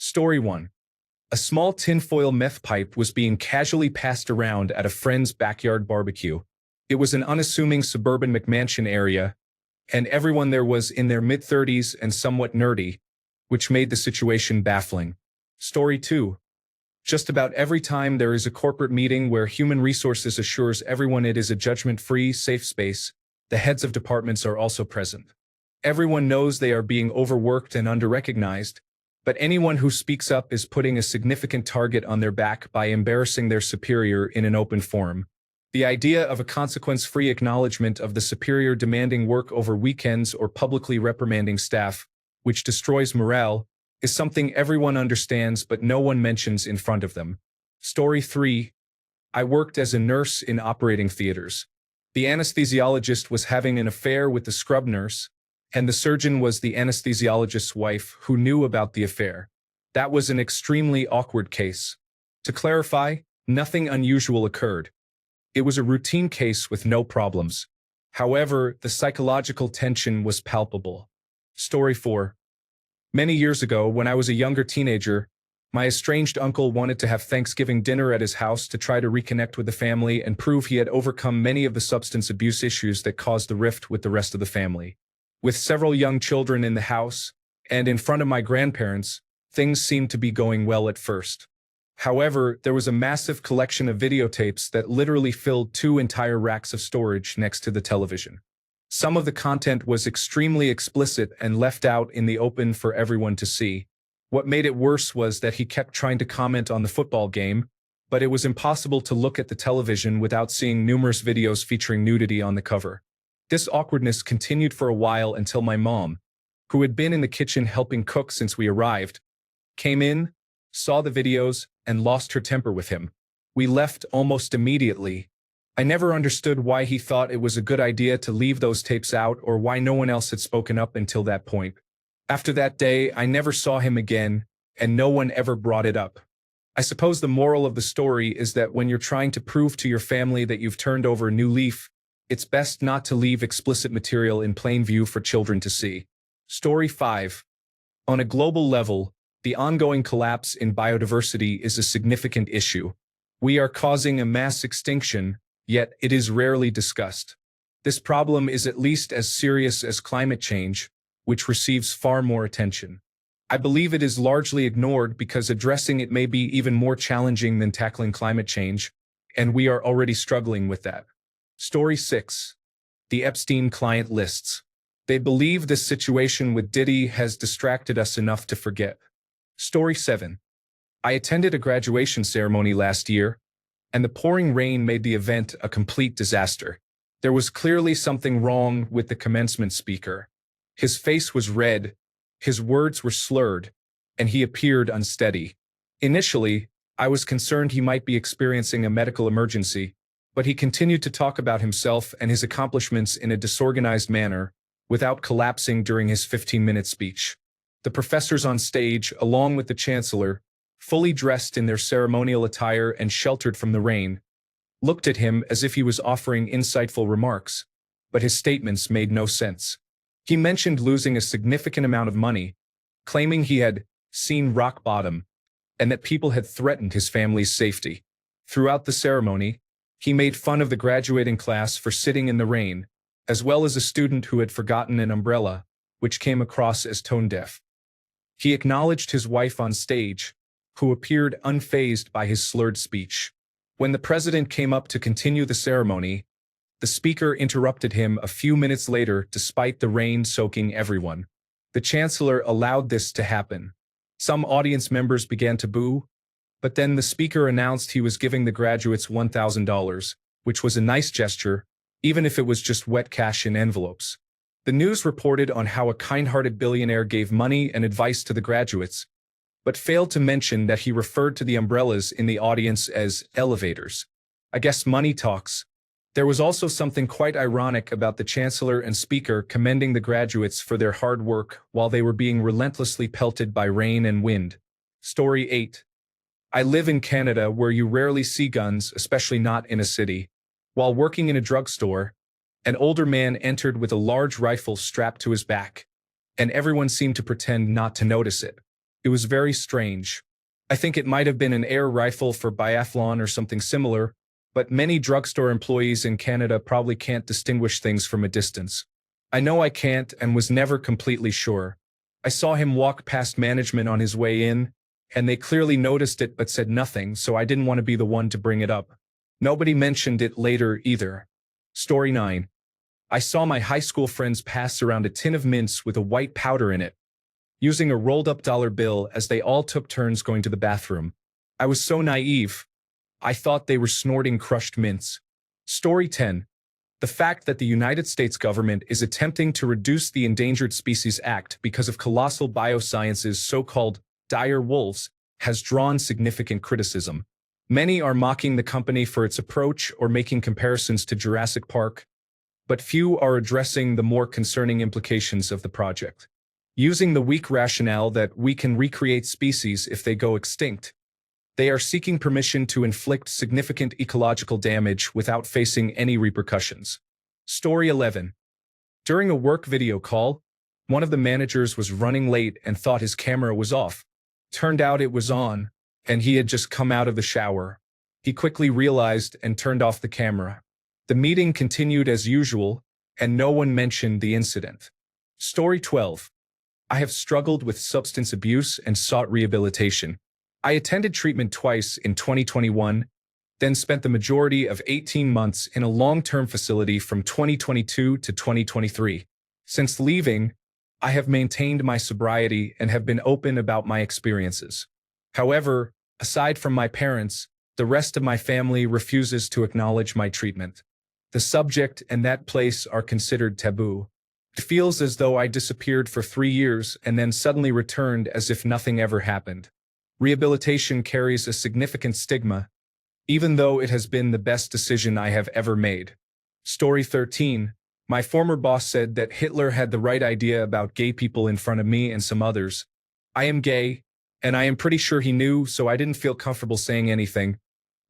Story 1. A small tinfoil meth pipe was being casually passed around at a friend's backyard barbecue. It was an unassuming suburban McMansion area, and everyone there was in their mid-30s and somewhat nerdy, which made the situation baffling. Story 2. Just about every time there is a corporate meeting where human resources assures everyone it is a judgment-free, safe space, the heads of departments are also present. Everyone knows they are being overworked and under-recognized, but anyone who speaks up is putting a significant target on their back by embarrassing their superior in an open forum. The idea of a consequence-free acknowledgement of the superior demanding work over weekends or publicly reprimanding staff, which destroys morale, is something everyone understands but no one mentions in front of them. Story 3. I worked as a nurse in operating theaters. The anesthesiologist was having an affair with the scrub nurse, and the surgeon was the anesthesiologist's wife who knew about the affair. That was an extremely awkward case. To clarify, nothing unusual occurred. It was a routine case with no problems. However, the psychological tension was palpable. Story 4. Many years ago, when I was a younger teenager, my estranged uncle wanted to have Thanksgiving dinner at his house to try to reconnect with the family and prove he had overcome many of the substance abuse issues that caused the rift with the rest of the family. With several young children in the house, and in front of my grandparents, things seemed to be going well at first. However, there was a massive collection of videotapes that literally filled 2 entire racks of storage next to the television. Some of the content was extremely explicit and left out in the open for everyone to see. What made it worse was that he kept trying to comment on the football game, but it was impossible to look at the television without seeing numerous videos featuring nudity on the cover. This awkwardness continued for a while until my mom, who had been in the kitchen helping cook since we arrived, came in, saw the videos, and lost her temper with him. We left almost immediately. I never understood why he thought it was a good idea to leave those tapes out or why no one else had spoken up until that point. After that day, I never saw him again, and no one ever brought it up. I suppose the moral of the story is that when you're trying to prove to your family that you've turned over a new leaf, it's best not to leave explicit material in plain view for children to see. Story 5. On a global level, the ongoing collapse in biodiversity is a significant issue. We are causing a mass extinction, yet it is rarely discussed. This problem is at least as serious as climate change, which receives far more attention. I believe it is largely ignored because addressing it may be even more challenging than tackling climate change, and we are already struggling with that. Story 6. The Epstein client lists. They believe this situation with Diddy has distracted us enough to forget. Story 7. I attended a graduation ceremony last year, and the pouring rain made the event a complete disaster. There was clearly something wrong with the commencement speaker. His face was red, his words were slurred, and he appeared unsteady. Initially, I was concerned he might be experiencing a medical emergency, but he continued to talk about himself and his accomplishments in a disorganized manner, without collapsing during his 15-minute speech. The professors on stage, along with the chancellor, fully dressed in their ceremonial attire and sheltered from the rain, looked at him as if he was offering insightful remarks, but his statements made no sense. He mentioned losing a significant amount of money, claiming he had seen rock bottom, and that people had threatened his family's safety. Throughout the ceremony, he made fun of the graduating class for sitting in the rain, as well as a student who had forgotten an umbrella, which came across as tone-deaf. He acknowledged his wife on stage, who appeared unfazed by his slurred speech. When the president came up to continue the ceremony, the speaker interrupted him a few minutes later despite the rain soaking everyone. The chancellor allowed this to happen. Some audience members began to boo, but then the speaker announced he was giving the graduates $1,000, which was a nice gesture, even if it was just wet cash in envelopes. The news reported on how a kind-hearted billionaire gave money and advice to the graduates, but failed to mention that he referred to the umbrellas in the audience as elevators. I guess money talks. There was also something quite ironic about the chancellor and speaker commending the graduates for their hard work while they were being relentlessly pelted by rain and wind. Story 8. I live in Canada where you rarely see guns, especially not in a city. While working in a drugstore, an older man entered with a large rifle strapped to his back, and everyone seemed to pretend not to notice it. It was very strange. I think it might have been an air rifle for biathlon or something similar, but many drugstore employees in Canada probably can't distinguish things from a distance. I know I can't and was never completely sure. I saw him walk past management on his way in, and they clearly noticed it but said nothing, so I didn't want to be the one to bring it up. Nobody mentioned it later either. Story 9. I saw my high school friends pass around a tin of mints with a white powder in it, using a rolled-up dollar bill as they all took turns going to the bathroom. I was so naive. I thought they were snorting crushed mints. Story 10. The fact that the United States government is attempting to reduce the Endangered Species Act because of colossal bioscience's so-called dire wolves has drawn significant criticism. Many are mocking the company for its approach or making comparisons to Jurassic Park, but few are addressing the more concerning implications of the project. Using the weak rationale that we can recreate species if they go extinct, they are seeking permission to inflict significant ecological damage without facing any repercussions. Story 11. During a work video call, one of the managers was running late and thought his camera was off. Turned out it was on, and he had just come out of the shower. He quickly realized and turned off the camera. The meeting continued as usual, and no one mentioned the incident. Story 12. I have struggled with substance abuse and sought rehabilitation. I attended treatment twice in 2021, then spent the majority of 18 months in a long-term facility from 2022 to 2023. Since leaving, I have maintained my sobriety and have been open about my experiences. However, aside from my parents, the rest of my family refuses to acknowledge my treatment. The subject and that place are considered taboo. It feels as though I disappeared for 3 years and then suddenly returned as if nothing ever happened. Rehabilitation carries a significant stigma, even though it has been the best decision I have ever made. Story 13. My former boss said that Hitler had the right idea about gay people in front of me and some others. I am gay, and I am pretty sure he knew, so I didn't feel comfortable saying anything,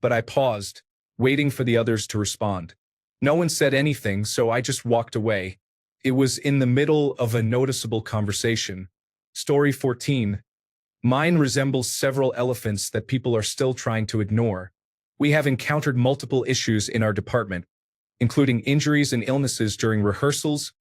but I paused, waiting for the others to respond. No one said anything, so I just walked away. It was in the middle of a noticeable conversation. Story 14. Mine resembles several elephants that people are still trying to ignore. We have encountered multiple issues in our department, including injuries and illnesses during rehearsals,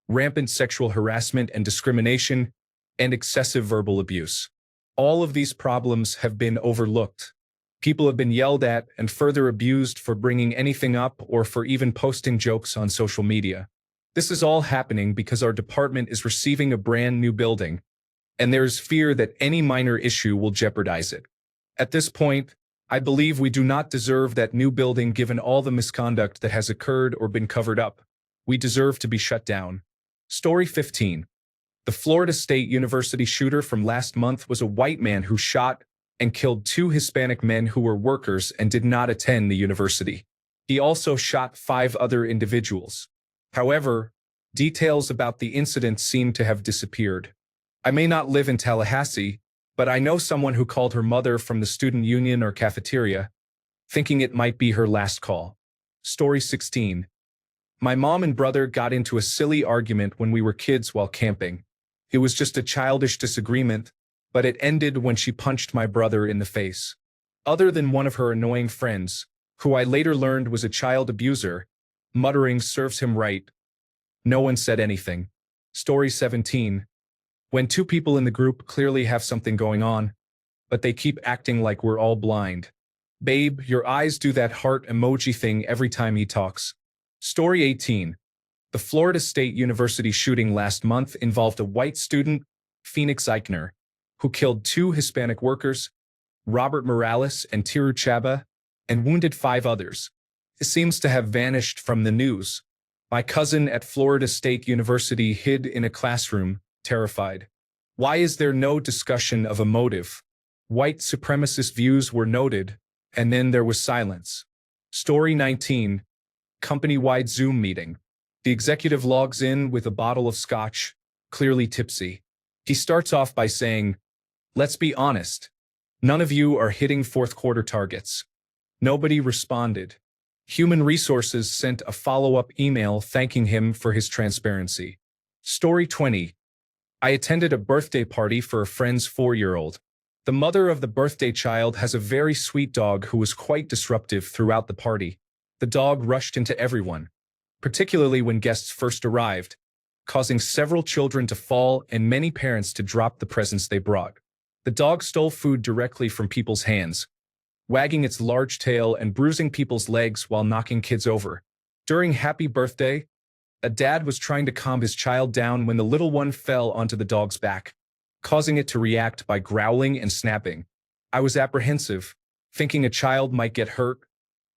rampant sexual harassment and discrimination, and excessive verbal abuse. All of these problems have been overlooked. People have been yelled at and further abused for bringing anything up or for even posting jokes on social media. This is all happening because our department is receiving a brand new building, and there is fear that any minor issue will jeopardize it. At this point, I believe we do not deserve that new building given all the misconduct that has occurred or been covered up. We deserve to be shut down. Story 15. The Florida State University shooter from last month was a white man who shot and killed 2 Hispanic men who were workers and did not attend the university. He also shot 5 other individuals. However, details about the incident seem to have disappeared. I may not live in Tallahassee, but I know someone who called her mother from the student union or cafeteria, thinking it might be her last call. Story 16. My mom and brother got into a silly argument when we were kids while camping. It was just a childish disagreement, but it ended when she punched my brother in the face. Other than one of her annoying friends, who I later learned was a child abuser, muttering serves him right, no one said anything. Story 17. When 2 people in the group clearly have something going on, but they keep acting like we're all blind. Babe, your eyes do that heart emoji thing every time he talks. Story 18. The Florida State University shooting last month involved a white student, Phoenix Eichner, who killed 2 Hispanic workers, Robert Morales and Tiru Chaba, and wounded 5 others. It seems to have vanished from the news. My cousin at Florida State University hid in a classroom, terrified. Why is there no discussion of a motive? White supremacist views were noted, and then there was silence. Story 19. Company-wide Zoom meeting. The executive logs in with a bottle of scotch, clearly tipsy. He starts off by saying, "Let's be honest. None of you are hitting 4th quarter targets." Nobody responded. Human Resources sent a follow-up email thanking him for his transparency. Story 20. I attended a birthday party for a friend's 4-year-old. The mother of the birthday child has a very sweet dog who was quite disruptive throughout the party. The dog rushed into everyone, particularly when guests first arrived, causing several children to fall and many parents to drop the presents they brought. The dog stole food directly from people's hands, wagging its large tail and bruising people's legs while knocking kids over. During Happy Birthday, a dad was trying to calm his child down when the little one fell onto the dog's back, causing it to react by growling and snapping. I was apprehensive, thinking a child might get hurt,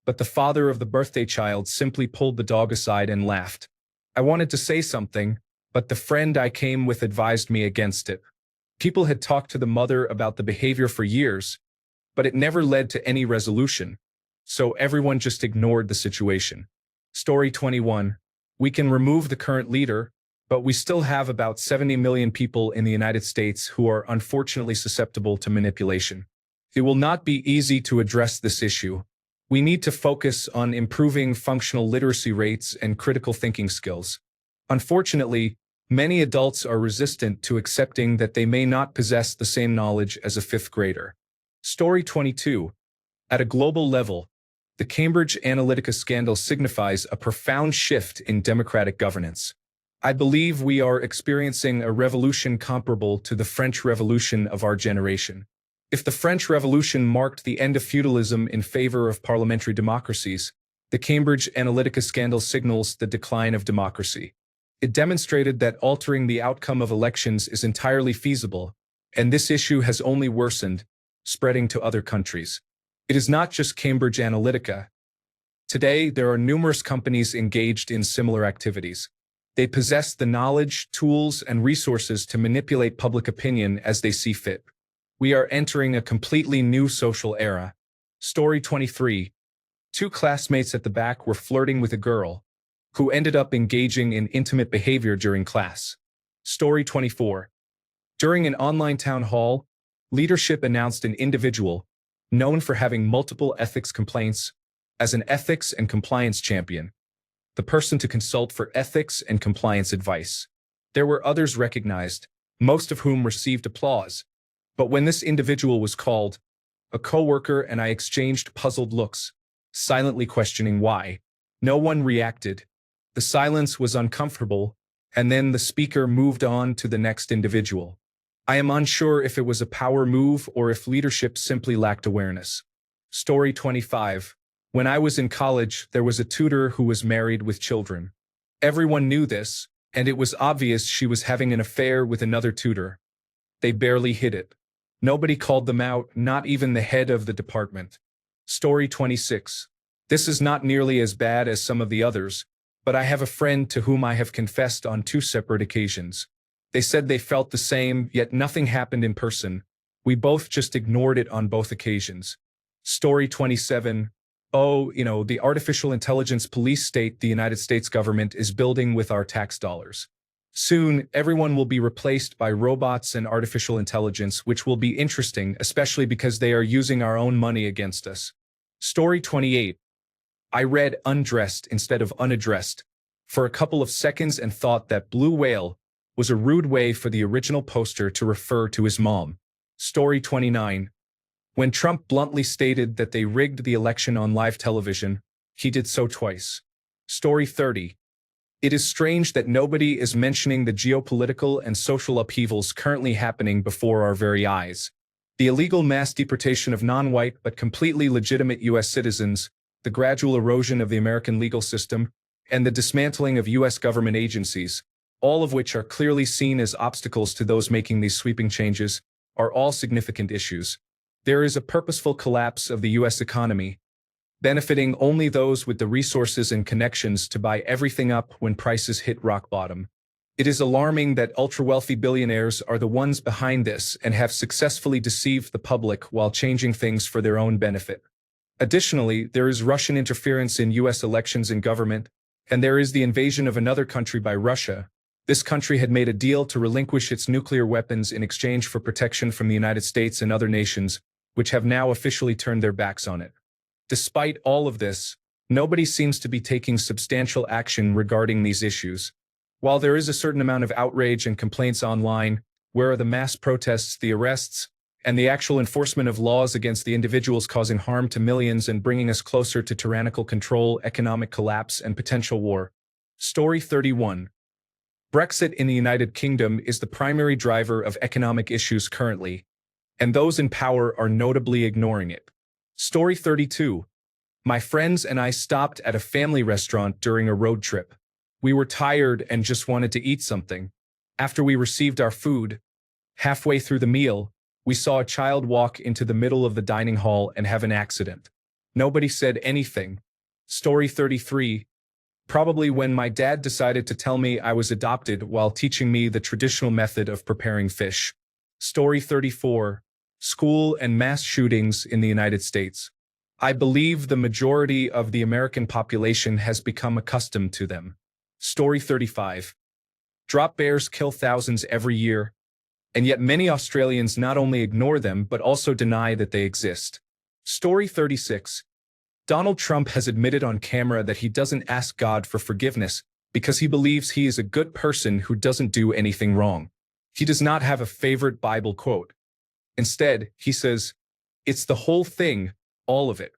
but the father of the birthday child simply pulled the dog aside and laughed. I wanted to say something, but the friend I came with advised me against it. People had talked to the mother about the behavior for years, but it never led to any resolution, so everyone just ignored the situation. Story 21. We can remove the current leader, but we still have about 70 million people in the United States who are unfortunately susceptible to manipulation. It will not be easy to address this issue. We need to focus on improving functional literacy rates and critical thinking skills. Unfortunately, many adults are resistant to accepting that they may not possess the same knowledge as a fifth grader. Story 22. At a global level, the Cambridge Analytica scandal signifies a profound shift in democratic governance. I believe we are experiencing a revolution comparable to the French Revolution of our generation. If the French Revolution marked the end of feudalism in favor of parliamentary democracies, the Cambridge Analytica scandal signals the decline of democracy. It demonstrated that altering the outcome of elections is entirely feasible, and this issue has only worsened, spreading to other countries. It is not just Cambridge Analytica. Today, there are numerous companies engaged in similar activities. They possess the knowledge, tools, and resources to manipulate public opinion as they see fit. We are entering a completely new social era. Story 23. Two classmates at the back were flirting with a girl, who ended up engaging in intimate behavior during class. Story 24. During an online town hall, leadership announced an individual, known for having multiple ethics complaints, as an ethics and compliance champion, the person to consult for ethics and compliance advice. There were others recognized, most of whom received applause. But when this individual was called, a coworker and I exchanged puzzled looks, silently questioning why. No one reacted. The silence was uncomfortable, and then the speaker moved on to the next individual. I am unsure if it was a power move or if leadership simply lacked awareness. Story 25. When I was in college, there was a tutor who was married with children. Everyone knew this, and it was obvious she was having an affair with another tutor. They barely hid it. Nobody called them out, not even the head of the department. Story 26. This is not nearly as bad as some of the others, but I have a friend to whom I have confessed on 2 separate occasions. They said they felt the same, yet nothing happened in person. We both just ignored it on both occasions. Story 27. The artificial intelligence police state the United States government is building with our tax dollars. Soon, everyone will be replaced by robots and artificial intelligence, which will be interesting, especially because they are using our own money against us. Story 28. I read undressed instead of unaddressed for a couple of seconds and thought that blue whale was a rude way for the original poster to refer to his mom. Story 29. When Trump bluntly stated that they rigged the election on live television, he did so twice. Story 30. It is strange that nobody is mentioning the geopolitical and social upheavals currently happening before our very eyes. The illegal mass deportation of non-white but completely legitimate U.S. citizens, the gradual erosion of the American legal system, and the dismantling of U.S. government agencies, all of which are clearly seen as obstacles to those making these sweeping changes, are all significant issues. There is a purposeful collapse of the U.S. economy, benefiting only those with the resources and connections to buy everything up when prices hit rock bottom. It is alarming that ultra-wealthy billionaires are the ones behind this and have successfully deceived the public while changing things for their own benefit. Additionally, there is Russian interference in U.S. elections and government, and there is the invasion of another country by Russia. This country had made a deal to relinquish its nuclear weapons in exchange for protection from the United States and other nations, which have now officially turned their backs on it. Despite all of this, nobody seems to be taking substantial action regarding these issues. While there is a certain amount of outrage and complaints online, where are the mass protests, the arrests, and the actual enforcement of laws against the individuals causing harm to millions and bringing us closer to tyrannical control, economic collapse, and potential war? Story 31. Brexit in the United Kingdom is the primary driver of economic issues currently, and those in power are notably ignoring it. Story 32. My friends and I stopped at a family restaurant during a road trip. We were tired and just wanted to eat something. After we received our food, halfway through the meal, we saw a child walk into the middle of the dining hall and have an accident. Nobody said anything. Story 33. Probably when my dad decided to tell me I was adopted while teaching me the traditional method of preparing fish. Story 34. School and mass shootings in the United States. I believe the majority of the American population has become accustomed to them. Story 35. Drop bears kill thousands every year, and yet many Australians not only ignore them but also deny that they exist. Story 36. Donald Trump has admitted on camera that he doesn't ask God for forgiveness because he believes he is a good person who doesn't do anything wrong. He does not have a favorite Bible quote. Instead, he says, "It's the whole thing, all of it."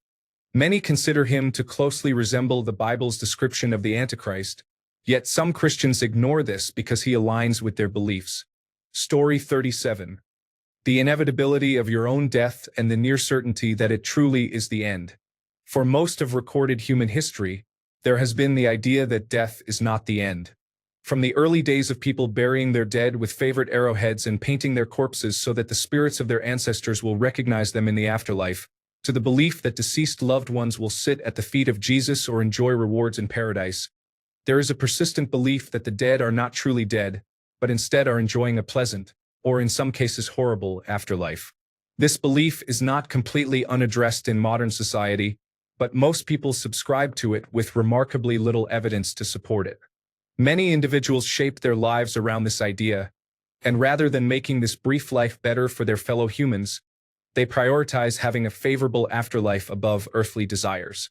Many consider him to closely resemble the Bible's description of the Antichrist, yet some Christians ignore this because he aligns with their beliefs. Story 37. The inevitability of your own death and the near certainty that it truly is the end. For most of recorded human history, there has been the idea that death is not the end. From the early days of people burying their dead with favorite arrowheads and painting their corpses so that the spirits of their ancestors will recognize them in the afterlife, to the belief that deceased loved ones will sit at the feet of Jesus or enjoy rewards in paradise, there is a persistent belief that the dead are not truly dead, but instead are enjoying a pleasant, or in some cases horrible, afterlife. This belief is not completely unaddressed in modern society, but most people subscribe to it with remarkably little evidence to support it. Many individuals shape their lives around this idea, and rather than making this brief life better for their fellow humans, they prioritize having a favorable afterlife above earthly desires.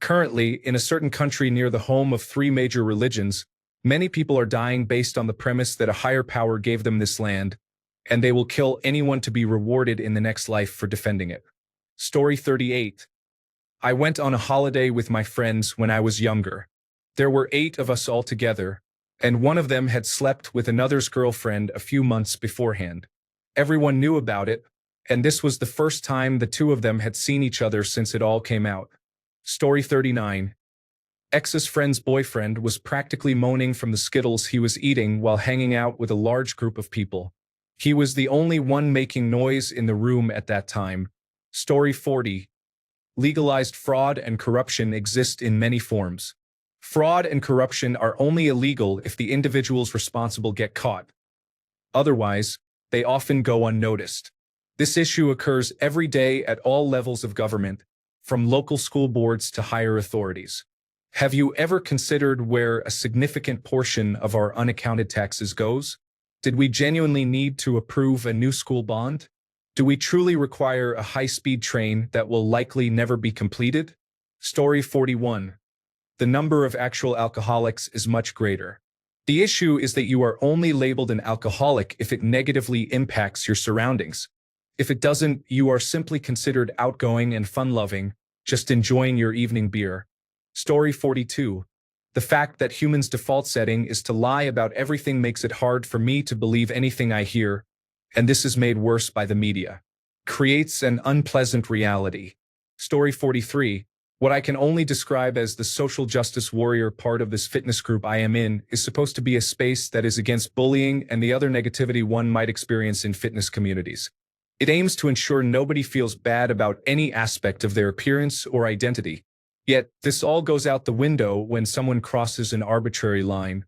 Currently, in a certain country near the home of 3 major religions, many people are dying based on the premise that a higher power gave them this land, and they will kill anyone to be rewarded in the next life for defending it. Story 38. I went on a holiday with my friends when I was younger. There were 8 of us all together, and one of them had slept with another's girlfriend a few months beforehand. Everyone knew about it, and this was the first time the 2 of them had seen each other since it all came out. Story 39. Ex's friend's boyfriend was practically moaning from the Skittles he was eating while hanging out with a large group of people. He was the only one making noise in the room at that time. Story 40. Legalized fraud and corruption exist in many forms. Fraud and corruption are only illegal if the individuals responsible get caught. Otherwise, they often go unnoticed. This issue occurs every day at all levels of government, from local school boards to higher authorities. Have you ever considered where a significant portion of our unaccounted taxes goes? Did we genuinely need to approve a new school bond? Do we truly require a high-speed train that will likely never be completed? Story 41. The number of actual alcoholics is much greater. The issue is that you are only labeled an alcoholic if it negatively impacts your surroundings. If it doesn't, you are simply considered outgoing and fun-loving, just enjoying your evening beer. Story 42. The fact that humans' default setting is to lie about everything makes it hard for me to believe anything I hear, and this is made worse by the media. Creates an unpleasant reality. Story 43. What I can only describe as the social justice warrior part of this fitness group I am in is supposed to be a space that is against bullying and the other negativity one might experience in fitness communities. It aims to ensure nobody feels bad about any aspect of their appearance or identity. Yet, this all goes out the window when someone crosses an arbitrary line.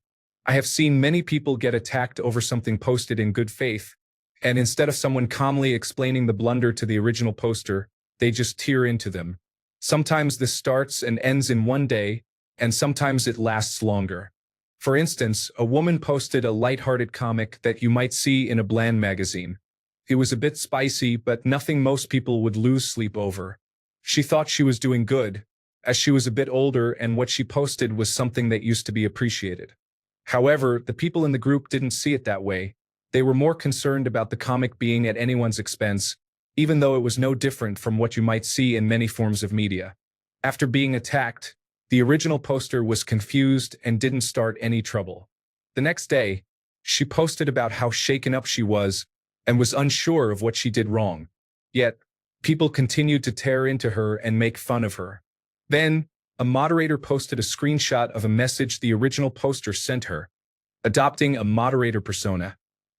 I have seen many people get attacked over something posted in good faith, and instead of someone calmly explaining the blunder to the original poster, they just tear into them. Sometimes this starts and ends in one day, and sometimes it lasts longer. For instance, a woman posted a lighthearted comic that you might see in a bland magazine. It was a bit spicy, but nothing most people would lose sleep over. She thought she was doing good, as she was a bit older and what she posted was something that used to be appreciated. However, the people in the group didn't see it that way. They were more concerned about the comic being at anyone's expense, even though it was no different from what you might see in many forms of media. After being attacked, the original poster was confused and didn't start any trouble. The next day, she posted about how shaken up she was and was unsure of what she did wrong. Yet, people continued to tear into her and make fun of her. Then, a moderator posted a screenshot of a message the original poster sent her, adopting a moderator persona.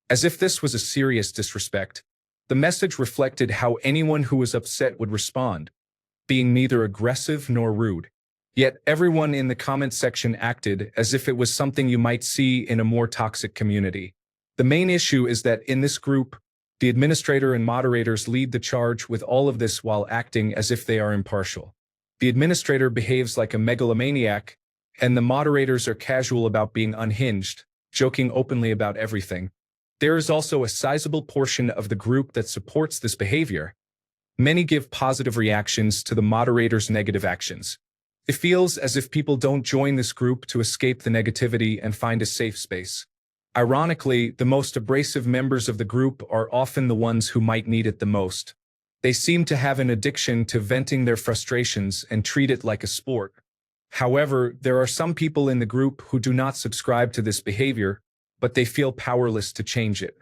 As if this was a serious disrespect, the message reflected how anyone who was upset would respond, being neither aggressive nor rude. Yet everyone in the comment section acted as if it was something you might see in a more toxic community. The main issue is that in this group, the administrator and moderators lead the charge with all of this while acting as if they are impartial. The administrator behaves like a megalomaniac, and the moderators are casual about being unhinged, joking openly about everything. There is also a sizable portion of the group that supports this behavior. Many give positive reactions to the moderator's negative actions. It feels as if people don't join this group to escape the negativity and find a safe space. Ironically, the most abrasive members of the group are often the ones who might need it the most. They seem to have an addiction to venting their frustrations and treat it like a sport. However, there are some people in the group who do not subscribe to this behavior, but they feel powerless to change it.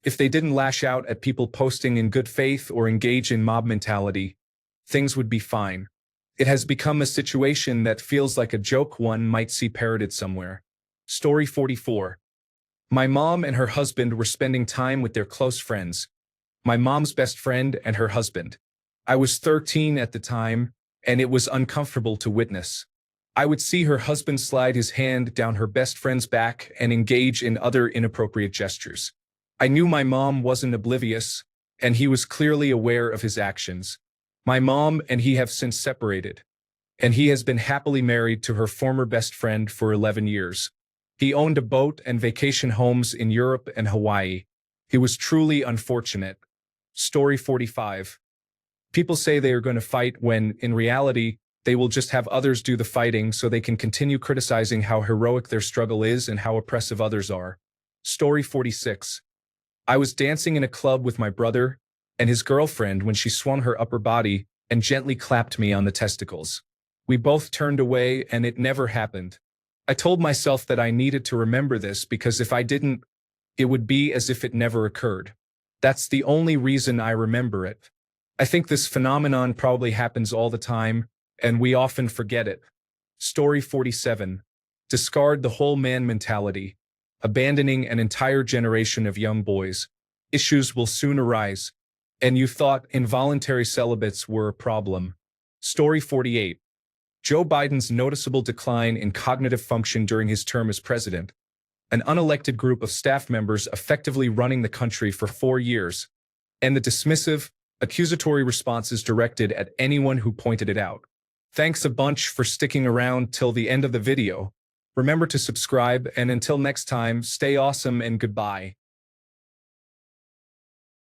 If they didn't lash out at people posting in good faith or engage in mob mentality, things would be fine. It has become a situation that feels like a joke one might see parroted somewhere. Story 44. My mom and her husband were spending time with their close friends. My mom's best friend and her husband. I was 13 at the time, and it was uncomfortable to witness. I would see her husband slide his hand down her best friend's back and engage in other inappropriate gestures. I knew my mom wasn't oblivious, and he was clearly aware of his actions. My mom and he have since separated, and he has been happily married to her former best friend for 11 years. He owned a boat and vacation homes in Europe and Hawaii. He was truly unfortunate. Story 45. People say they are going to fight when, in reality, they will just have others do the fighting so they can continue criticizing how heroic their struggle is and how oppressive others are. Story 46. I was dancing in a club with my brother and his girlfriend when she swung her upper body and gently clapped me on the testicles. We both turned away and it never happened. I told myself that I needed to remember this because if I didn't, it would be as if it never occurred. That's the only reason I remember it. I think this phenomenon probably happens all the time, and we often forget it. Story 47. Discard the whole man mentality, abandoning an entire generation of young boys. Issues will soon arise. And you thought involuntary celibates were a problem. Story 48. Joe Biden's noticeable decline in cognitive function during his term as president. An unelected group of staff members effectively running the country for 4 years. And the dismissive, accusatory responses directed at anyone who pointed it out. Thanks a bunch for sticking around till the end of the video. Remember to subscribe, and until next time, stay awesome and goodbye.